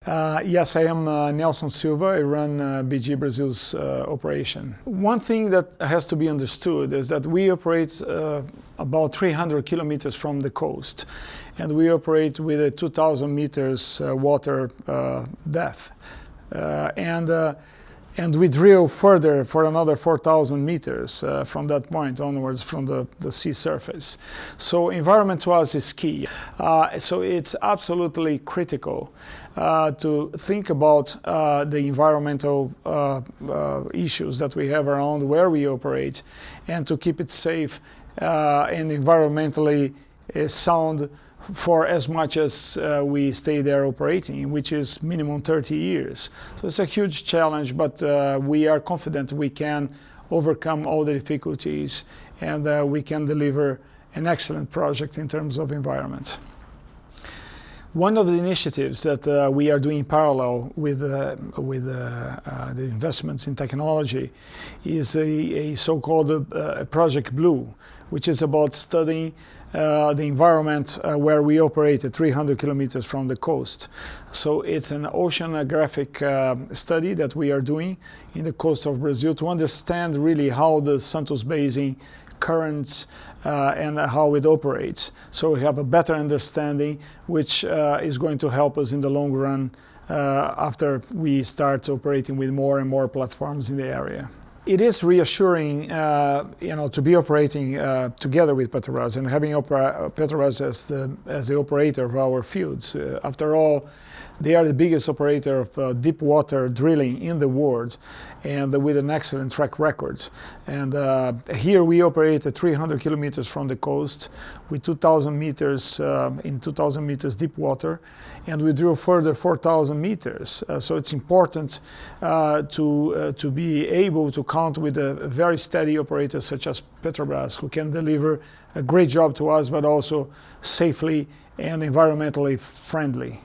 Yes, I am Nelson Silva. I run BG Brazil's operation. One thing that has to be understood is that we operate about 300 kilometers from the coast, and we operate with a 2,000 meters water depth. And we drill further for another 4,000 meters from that point onwards from the sea surface. So environment to us is key. So it's absolutely critical to think about the environmental issues that we have around where we operate, and to keep it safe and environmentally sound for as much as we stay there operating, which is minimum 30 years. So it's a huge challenge, but we are confident we can overcome all the difficulties, and we can deliver an excellent project in terms of environment. One of the initiatives that we are doing in parallel with the investments in technology is a so-called Project Blue, which is about studying the environment where we operate at 300 kilometers from the coast. So it's an oceanographic study that we are doing in the coast of Brazil to understand really how the Santos Basin currents and how it operates. So we have a better understanding, which is going to help us in the long run after we start operating with more and more platforms in the area. It is reassuring, to be operating together with Petrobras and having Petrobras as the operator of our fields. After all, they are the biggest operator of deep water drilling in the world, and with an excellent track record. And here we operate at 300 kilometers from the coast with 2,000 meters in 2,000 meters deep water, and we drill further 4,000 meters. So it's important to be able to count with a very steady operator such as Petrobras, who can deliver a great job to us, but also safely and environmentally friendly.